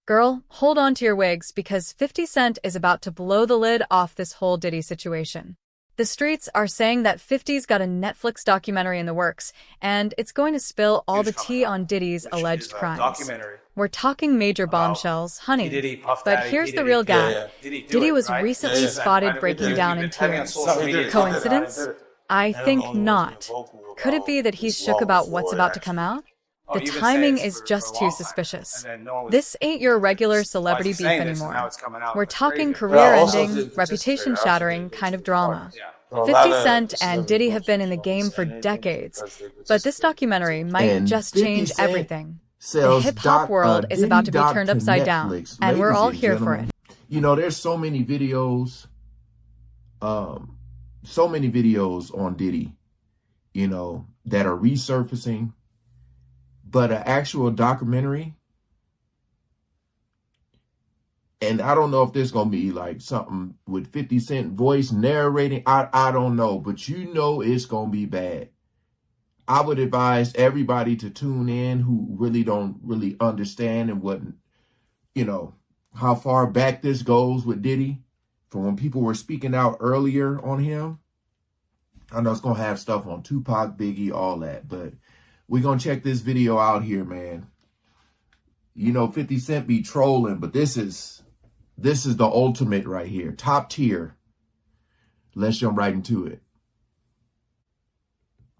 Girl, hold on to your wigs because 50 Cent is about to blow the lid off this whole Diddy situation. The streets are saying that 50's got a Netflix documentary in the works, and it's going to spill all the tea on Diddy's alleged crimes. We're talking major bombshells, honey. But here's the real gag. Diddy was recently spotted breaking down in tears. Coincidence? I think not. Could it be that he's shook about what's about to come out? The timing is just too suspicious. This ain't your regular celebrity beef anymore. We're talking career-ending, reputation-shattering kind of drama. 50 Cent and Diddy have been in the game for decades, but this documentary might just change everything. The hip-hop world is about to be turned upside down, and we're all here for it. You know, there's so many videos on Diddy, you know, that are resurfacing. But an actual documentary, and I don't know if there's going to be like something with 50 Cent voice narrating. I don't know, but you know it's going to be bad. I would advise everybody to tune in who really don't really understand and what, you know, how far back this goes with Diddy. From when people were speaking out earlier on him. I know it's going to have stuff on Tupac, Biggie, all that, but we're going to check this video out here, man. You know, 50 Cent be trolling, but this is the ultimate right here. Top tier. Let's jump right into it.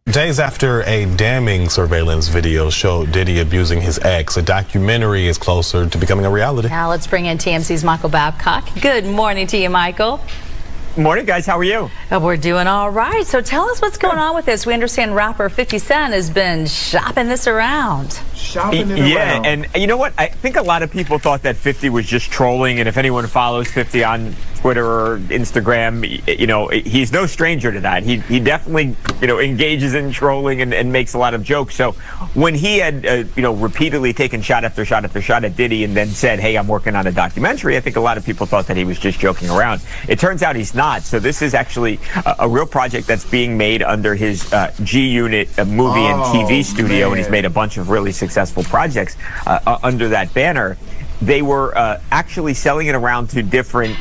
Days after a damning surveillance video showed Diddy abusing his ex, a documentary is closer to becoming a reality. Now let's bring in TMC's Michael Babcock. Good morning to you, Michael. Morning, guys. How are you? We're doing all right. So tell us what's going on with this. We understand rapper 50 Cent has been shopping this around. Yeah, and you know what? I think a lot of people thought that 50 was just trolling, and if anyone follows 50 on Twitter or Instagram, you know, he's no stranger to that. He definitely, you know, engages in trolling and makes a lot of jokes. So when he had, you know, repeatedly taken shot after shot after shot at Diddy and then said, hey, I'm working on a documentary, I think a lot of people thought that he was just joking around. It turns out he's not. So this is actually a real project that's being made under his G-Unit movie and TV studio, and he's made a bunch of really successful projects under that banner. They were actually selling it around to different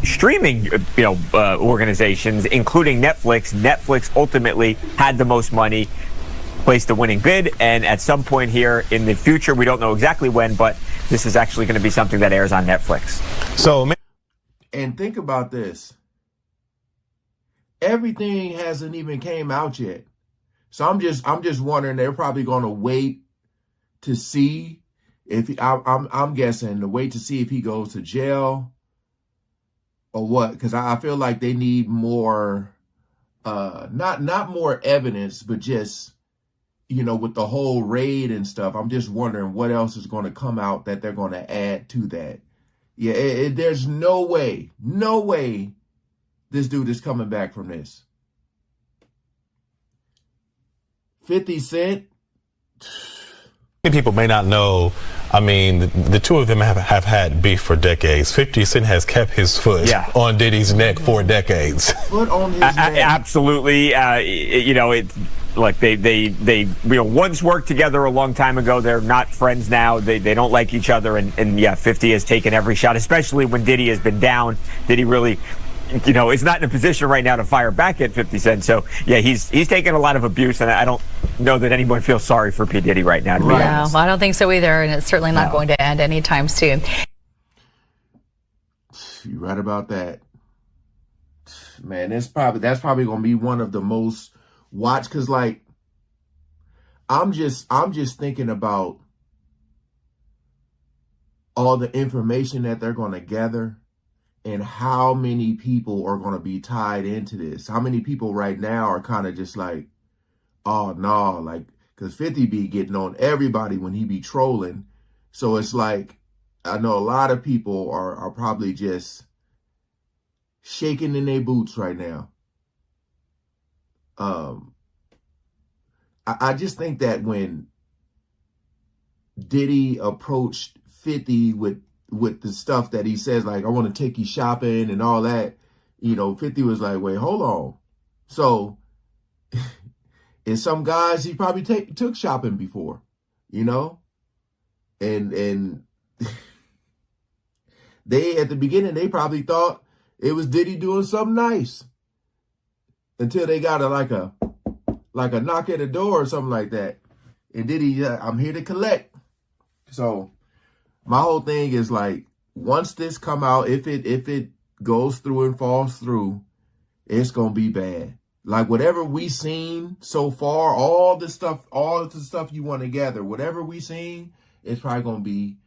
streaming, organizations, including Netflix. Netflix ultimately had the most money, placed the winning bid, and at some point here in the future, we don't know exactly when, but this is actually going to be something that airs on Netflix. So, and think about this. Everything hasn't even came out yet. So I'm just wondering, they're probably going to wait to see if I'm guessing to wait to see if he goes to jail or what, because I feel like they need more not more evidence, but just, you know, with the whole raid and stuff. I'm just wondering what else is going to come out that they're going to add to that. Yeah, there's no way this dude is coming back from this. 50 Cent. People may not know, I mean, the two of them have had beef for decades. 50 Cent has kept his foot on Diddy's neck for decades. Foot on his neck. Absolutely. You know, it's like they once worked together a long time ago. They're not friends now. They don't like each other. And yeah, 50 has taken every shot, especially when Diddy has been down. Diddy really, you know, is not in a position right now to fire back at 50 Cent. So, yeah, he's taken a lot of abuse, and I don't know that anyone feels sorry for P. Diddy right now, to be honest. No, I don't think so either, and it's certainly not going to end anytime soon. You're right about that. Man, that's probably going to be one of the most watched, because, like, I'm just thinking about all the information that they're going to gather. And how many people are going to be tied into this? How many people right now are kind of just like, oh, no, like, because 50 be getting on everybody when he be trolling. So it's like, I know a lot of people are probably just shaking in their boots right now. I just think that when Diddy approached 50 with the stuff that he says, like, I want to take you shopping and all that, you know, 50 was like, wait, hold on. So, and some guys he probably took shopping before, you know, and At the beginning, they probably thought it was Diddy doing something nice until they got like a knock at the door or something like that. And Diddy, I'm here to collect. So my whole thing is like, once this come out, if it goes through and falls through, it's gonna be bad. Like whatever we seen so far, all the stuff you want to gather, whatever we seen, it's probably gonna be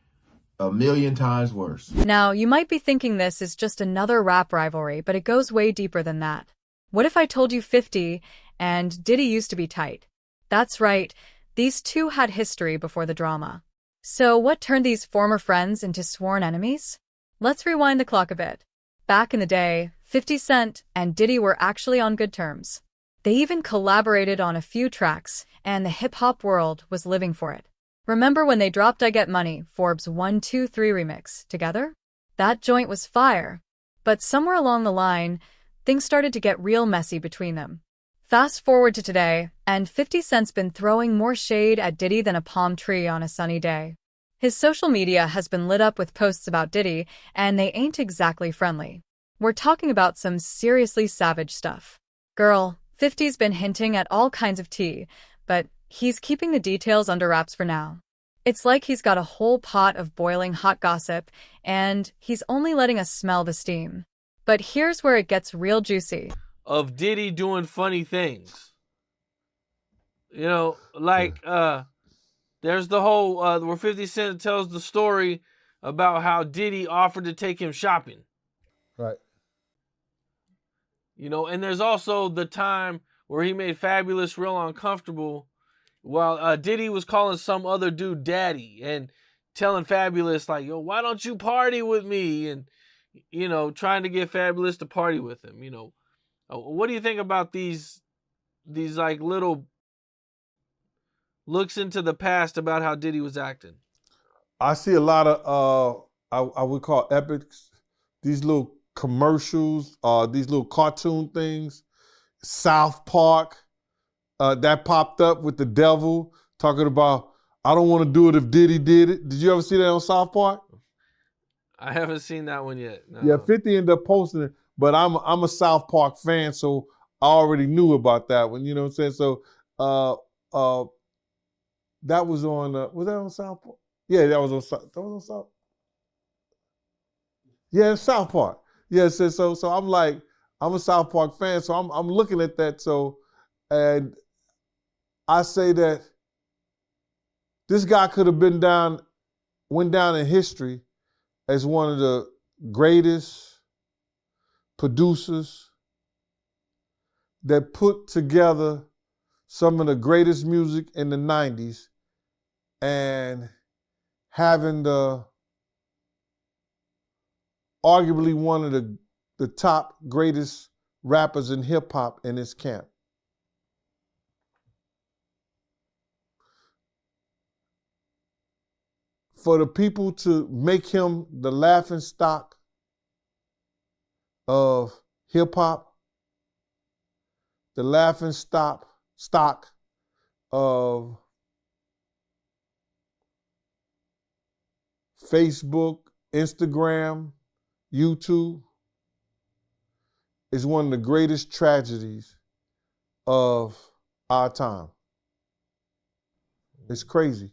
a million times worse. Now, you might be thinking this is just another rap rivalry, but it goes way deeper than that. What if I told you 50 and Diddy used to be tight? That's right, these two had history before the drama. So what turned these former friends into sworn enemies? Let's rewind the clock a bit. Back in the day, 50 Cent and Diddy were actually on good terms. They even collaborated on a few tracks, and the hip-hop world was living for it. Remember when they dropped I Get Money, Forbes 123 remix, together? That joint was fire. But somewhere along the line, things started to get real messy between them. Fast forward to today, and 50 Cent's been throwing more shade at Diddy than a palm tree on a sunny day. His social media has been lit up with posts about Diddy, and they ain't exactly friendly. We're talking about some seriously savage stuff. Girl, 50's been hinting at all kinds of tea, but he's keeping the details under wraps for now. It's like he's got a whole pot of boiling hot gossip, and he's only letting us smell the steam. But here's where it gets real juicy. Of Diddy doing funny things. You know, like, there's the whole, where 50 Cent tells the story about how Diddy offered to take him shopping. Right. You know, and there's also the time where he made Fabulous real uncomfortable while Diddy was calling some other dude daddy and telling Fabulous, like, yo, why don't you party with me? And, you know, trying to get Fabulous to party with him, you know. What do you think about these like little looks into the past about how Diddy was acting? I see a lot of, I would call epics, these little commercials, these little cartoon things. South Park, that popped up with the devil talking about, I don't want to do it if Diddy did it. Did you ever see that on South Park? I haven't seen that one yet. No. Yeah, 50 ended up posting it, but I'm a South Park fan, so I already knew about that one. You know what I'm saying? So that was on. Was that on South Park? Yeah, that was on South. Yeah, South Park. Yeah, so I'm like, I'm a South Park fan, so I'm looking at that. So, and I say that this guy could have went down in history as one of the greatest producers that put together some of the greatest music in the 90s and having arguably one of the top greatest rappers in hip hop in his camp. For the people to make him the laughing stock of hip hop, the laughing stock of Facebook, Instagram, YouTube, is one of the greatest tragedies of our time. It's crazy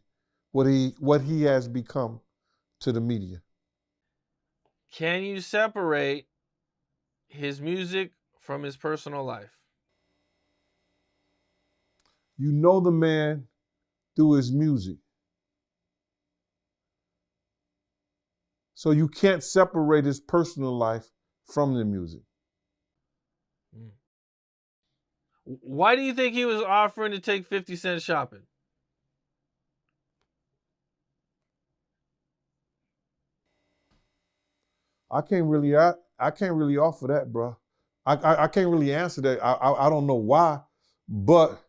what he has become to the media. Can you separate his music from his personal life? You know the man through his music. So you can't separate his personal life from the music. Why do you think he was offering to take 50 Cent shopping? I can't really offer that, bro. I can't really answer that. I don't know why, but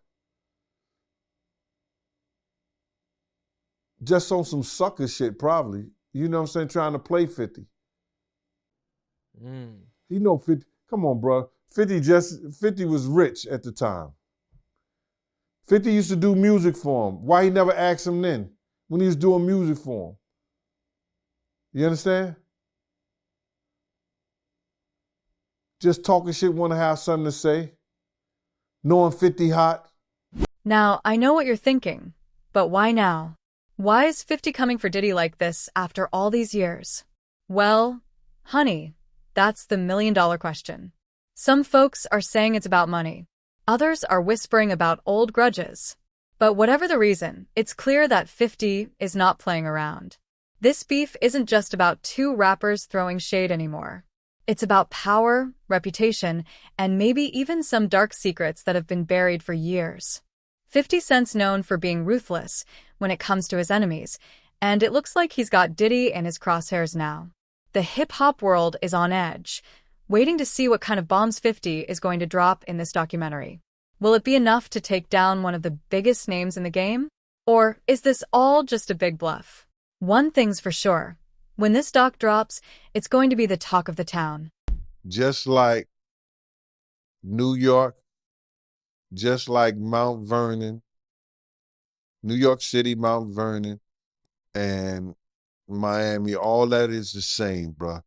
just on some sucker shit, probably. You know what I'm saying? Trying to play 50. You know 50. Come on, bro. 50 was rich at the time. 50 used to do music for him. Why he never asked him then when he was doing music for him? You understand? just talking shit, want to have something to say, knowing 50 hot. Now, I know what you're thinking, but why now? Why is 50 coming for Diddy like this after all these years? Well, honey, that's the million-dollar question. Some folks are saying it's about money. Others are whispering about old grudges. But whatever the reason, it's clear that 50 is not playing around. This beef isn't just about two rappers throwing shade anymore. It's about power, reputation, and maybe even some dark secrets that have been buried for years. 50 Cent's known for being ruthless when it comes to his enemies, and it looks like he's got Diddy in his crosshairs now. The hip-hop world is on edge, waiting to see what kind of bombs 50 is going to drop in this documentary. Will it be enough to take down one of the biggest names in the game? Or is this all just a big bluff? One thing's for sure. When this doc drops, it's going to be the talk of the town. Just like New York, just like Mount Vernon, New York City, Mount Vernon, and Miami, all that is the same, bruh.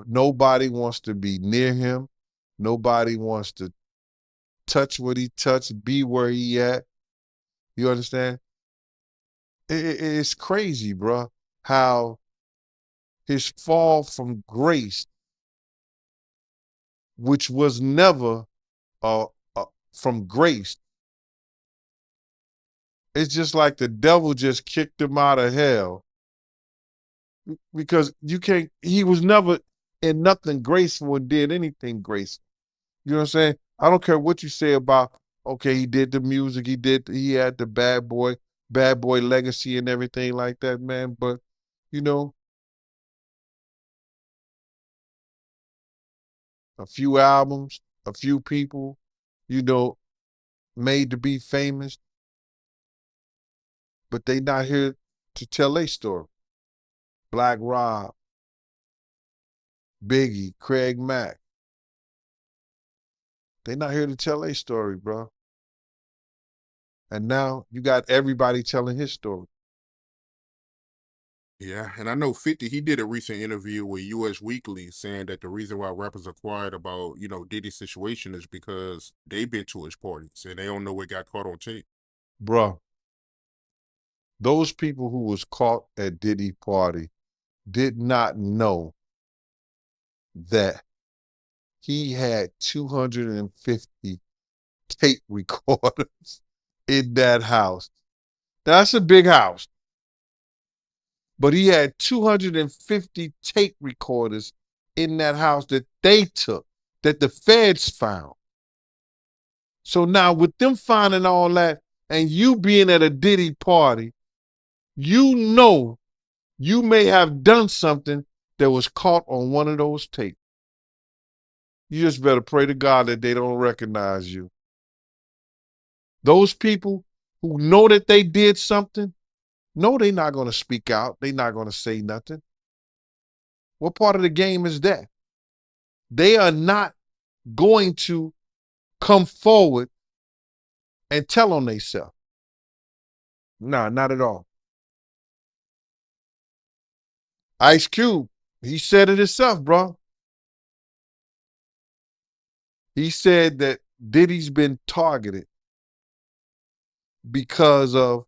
Nobody wants to be near him. Nobody wants to touch what he touched, be where he at. You understand? It's crazy, bruh, how his fall from grace, which was never from grace, it's just like the devil just kicked him out of hell, because he was never in nothing graceful and did anything graceful. You know what I'm saying? I don't care what you say about, okay, he did the music, he had the bad boy legacy and everything like that, man. But, you know, a few albums, a few people, you know, made to be famous, but they not here to tell their story. Black Rob, Biggie, Craig Mack. They not here to tell their story, bro. And now you got everybody telling his story. Yeah, and I know 50, he did a recent interview with US Weekly saying that the reason why rappers are quiet about, Diddy's situation is because they've been to his parties and they don't know what got caught on tape. Bro, those people who was caught at Diddy party did not know that he had 250 tape recorders in that house. That's a big house. But he had 250 tape recorders in that house that they took, that the feds found. So now with them finding all that and you being at a Diddy party, you know you may have done something that was caught on one of those tapes. You just better pray to God that they don't recognize you. Those people who know that they did something, no, they're not going to speak out. They're not going to say nothing. What part of the game is that? They are not going to come forward and tell on themselves. Nah, not at all. Ice Cube, he said it himself, bro. He said that Diddy's been targeted because of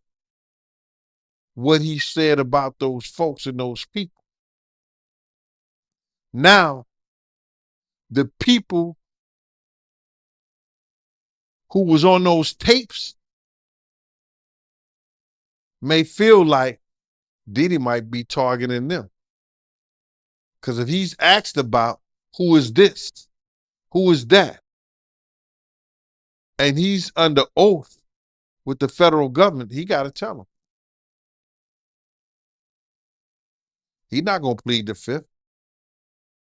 what he said about those folks and those people. Now, the people who was on those tapes may feel like Diddy might be targeting them. Because if he's asked about who is this, who is that, and he's under oath with the federal government, he got to tell them. He's not going to plead the fifth.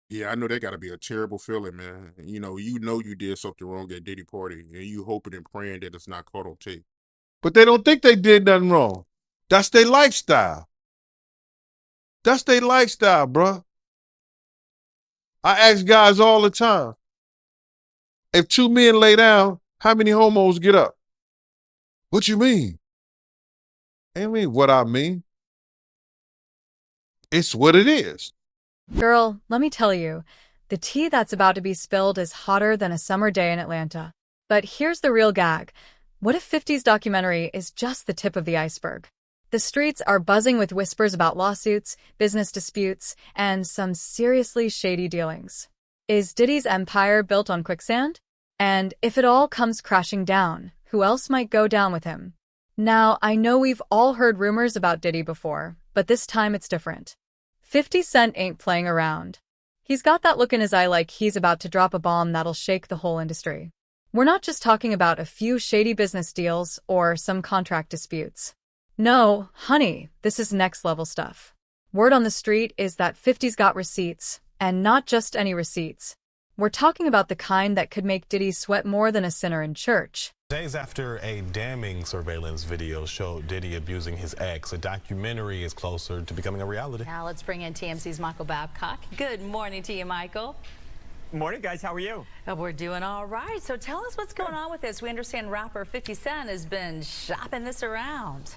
Yeah, I know that got to be a terrible feeling, man. You know you did something wrong at Diddy party, and you hoping and praying that it's not caught on tape. But they don't think they did nothing wrong. That's their lifestyle. That's their lifestyle, bro. I ask guys all the time, if two men lay down, how many homos get up? What you mean? I mean what I mean. It's what it is. Girl, let me tell you, The tea that's about to be spilled is hotter than a summer day in Atlanta. But here's the real gag. What if 50's documentary is just the tip of the iceberg? The streets are buzzing with whispers about lawsuits, business disputes, and some seriously shady dealings. Is Diddy's empire built on quicksand? And if it all comes crashing down, who else might go down with him? Now, I know we've all heard rumors about Diddy before, but this time it's different. 50 Cent ain't playing around. He's got that look in his eye like he's about to drop a bomb that'll shake the whole industry. We're not just talking about a few shady business deals or some contract disputes. No, honey, this is next-level stuff. Word on the street is that 50's got receipts, and not just any receipts. We're talking about the kind that could make Diddy sweat more than a sinner in church. Days after a damning surveillance video showed Diddy abusing his ex, a documentary is closer to becoming a reality. Now let's bring in TMC's Michael Babcock. Good morning to you, Michael. Morning, guys. How are you? We're doing all right. So tell us what's going on with this. We understand rapper 50 Cent has been shopping this around.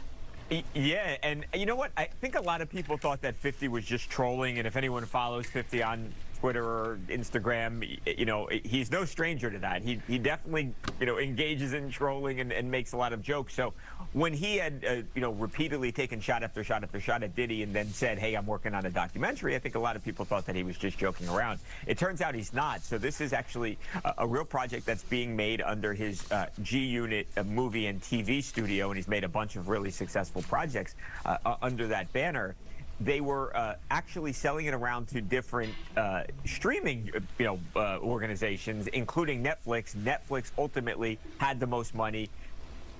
Yeah, and you know what? I think a lot of people thought that 50 was just trolling, and if anyone follows 50 on Twitter or Instagram, you know, he's no stranger to that. He definitely, you know, engages in trolling and makes a lot of jokes. So when he had, you know, repeatedly taken shot after shot after shot at Diddy and then said, hey, I'm working on a documentary, I think a lot of people thought that he was just joking around. It turns out he's not. So this is actually a real project that's being made under his G-Unit movie and TV studio, and he's made a bunch of really successful projects under that banner. They were actually selling it around to different streaming, organizations, including Netflix. Netflix ultimately had the most money,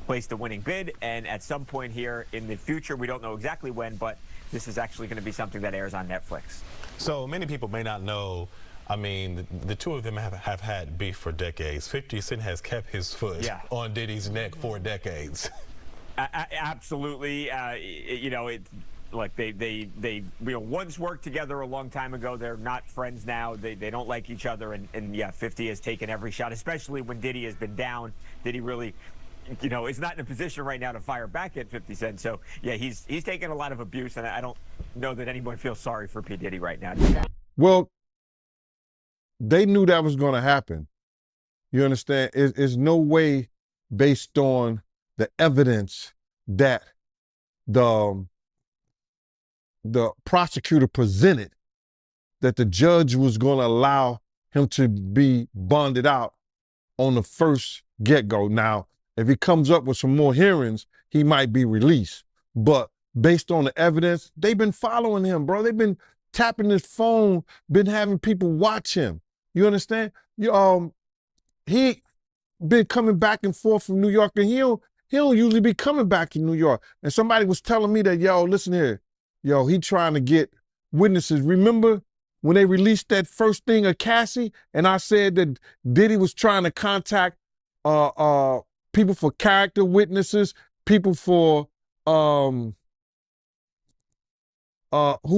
placed the winning bid, and at some point here in the future, we don't know exactly when, but this is actually going to be something that airs on Netflix. So many people may not know. I mean, the two of them have had beef for decades. 50 Cent has kept his foot on Diddy's neck for decades. Absolutely. Like they once worked together a long time ago. They're not friends now. They don't like each other. And yeah, 50 has taken every shot, especially when Diddy has been down. Diddy really, is not in a position right now to fire back at 50 Cent. So yeah, he's taken a lot of abuse, and I don't know that anyone feels sorry for P. Diddy right now. Well, they knew that was going to happen. You understand? There's no way, based on the evidence that the prosecutor presented, that the judge was going to allow him to be bonded out on the first get-go. Now, if he comes up with some more hearings, he might be released. But based on the evidence, they've been following him, bro. They've been tapping his phone, been having people watch him. You understand? He been coming back and forth from New York, and he don't usually be coming back to New York. And somebody was telling me that, yo, listen here, yo, he trying to get witnesses. Remember when they released that first thing of Cassie, and I said that Diddy was trying to contact people for character witnesses, people for who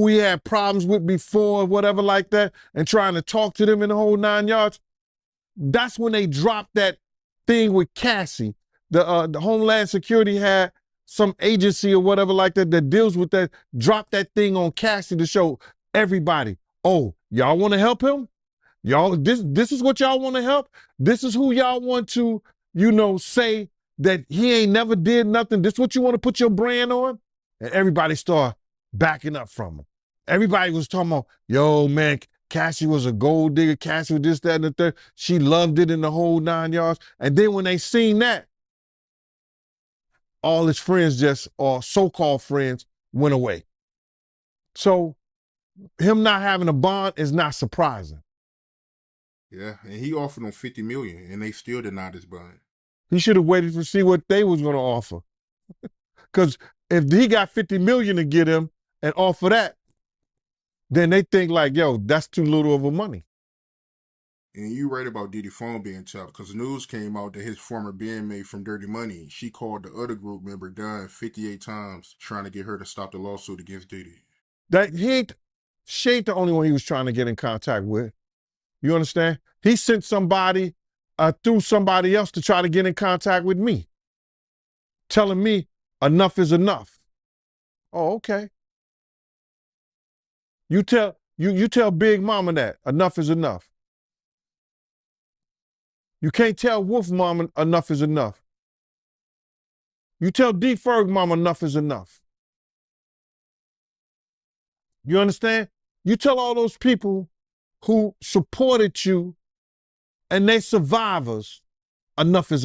he had problems with before, whatever like that, and trying to talk to them in the whole 9 yards. That's when they dropped that thing with Cassie. The Homeland Security had some agency or whatever like that that deals with that, drop that thing on Cassie to show everybody, oh, y'all want to help him? Y'all, this is what y'all want to help? This is who y'all want to, say that he ain't never did nothing. This is what you want to put your brand on? And everybody started backing up from him. Everybody was talking about, yo, man, Cassie was a gold digger. Cassie was this, that, and the third. She loved it in the whole 9 yards. And then when they seen that, all his friends or so-called friends, went away. So him not having a bond is not surprising. Yeah, and he offered them $50 million, and they still denied his bond. He should have waited to see what they was going to offer. Because if he got $50 million to get him and offer that, then they think like, yo, that's too little of a money. And you right about Diddy's phone being tapped, because the news came out that his former bandmate from Dirty Money, she called the other group member Dunn 58 times trying to get her to stop the lawsuit against Diddy. She ain't the only one he was trying to get in contact with. You understand? He sent somebody through somebody else to try to get in contact with me, telling me enough is enough. Oh, okay. You You tell Big Mama that enough is enough. You can't tell Wolf Mama enough is enough. You tell D Ferg Mama enough is enough. You understand? You tell all those people who supported you and they survivors enough is